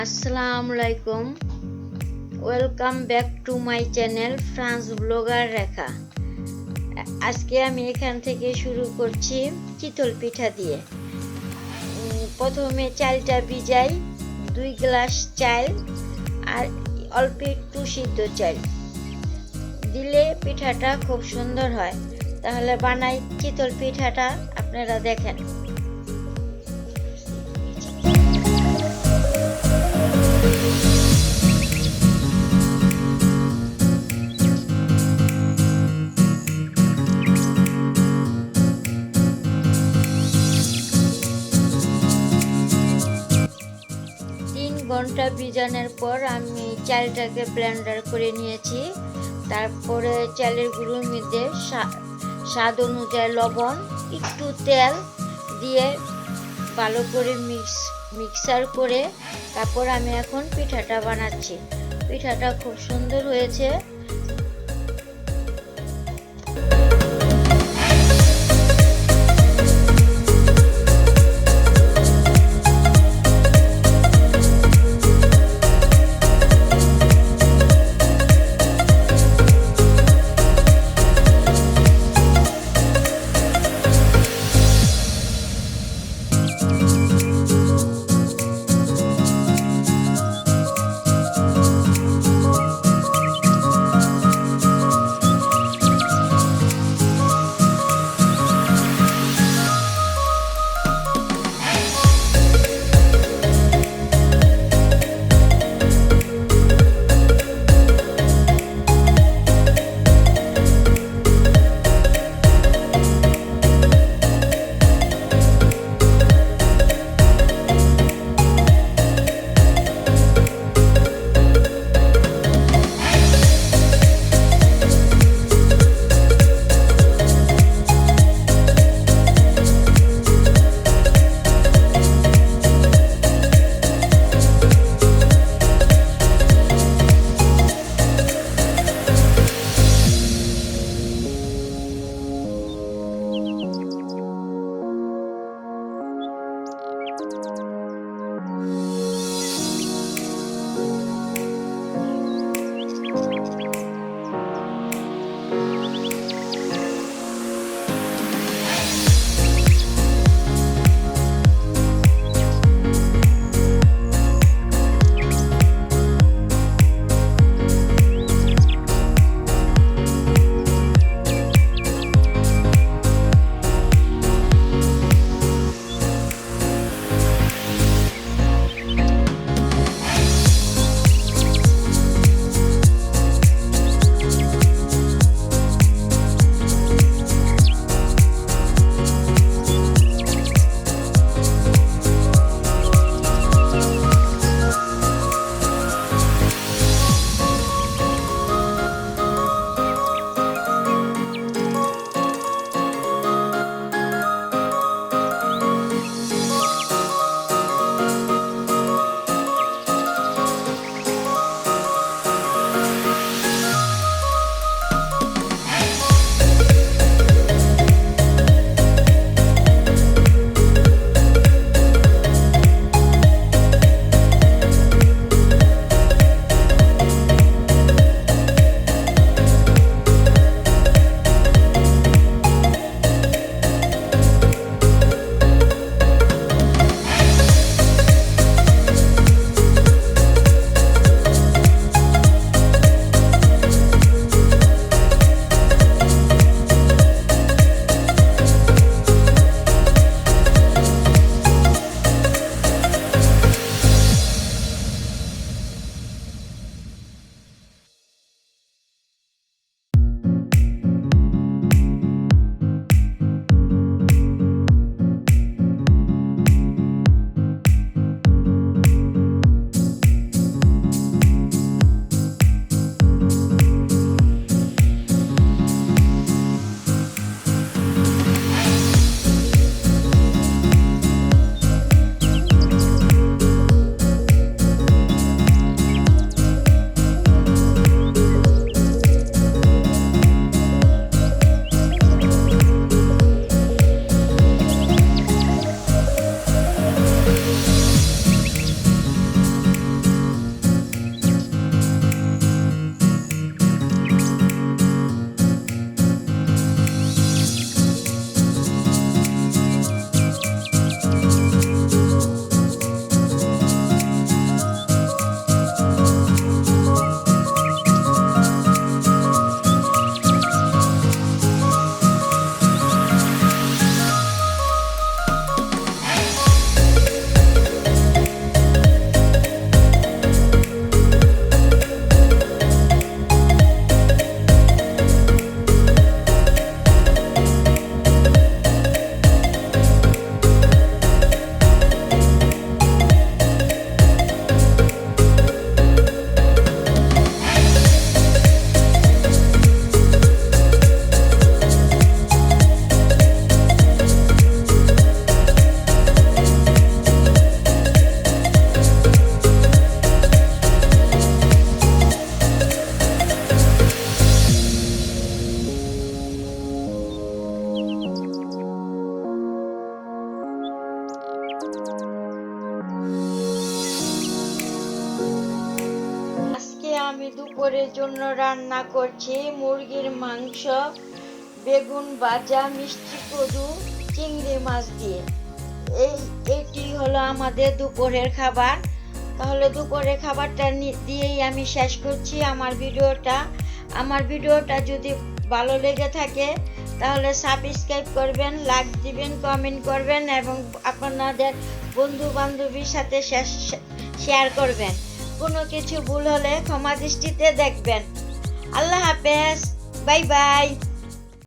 আসসালামু আলাইকুম। Welcome back to my channel France blogger Rekha. আজকে আমি এখান থেকে শুরু করছি চিতল পিঠা দিয়ে। প্রথমে চালটা ভিজাই, 2 গ্লাস চাল আর অল্প একটু সিদ্ধ চাল দিলে পিঠাটা খুব সুন্দর হয়। তাহলে বানাই চিতল পিঠাটা, আপনারা দেখেন। 3 ঘন্টা ভিজানোর পর আমি চালটাকে ব্লেন্ডার করে নিয়েছি। তারপরে চালের গুঁড়োর মধ্যে স্বাদ অনুযায়ী লবণ, একটু তেল দিয়ে ভালো করে মিক্সার করে তারপর আমি এখন পিঠাটা বানাচ্ছি। পিঠাটা খুব সুন্দর হয়েছে। আমি দুপুরের জন্য রান্না করছি মুরগির মাংস, বেগুন ভাজা, মিষ্টি কদু, চিংড়ি মাছ দিয়ে। এটি হলো আমাদের দুপুরের খাবার। তাহলে দুপুরের খাবারটা দিয়েই আমি শেষ করছি আমার ভিডিওটা যদি ভালো লেগে থাকে তাহলে সাবস্ক্রাইব করবেন, লাইক দিবেন, কমেন্ট করবেন এবং আপনাদের বন্ধু বান্ধবীর সাথে শেয়ার করবেন। কোনো কিছু ভুল হলে ক্ষমা দৃষ্টিতে দেখবেন। আল্লাহ হাফেজ, বাই বাই।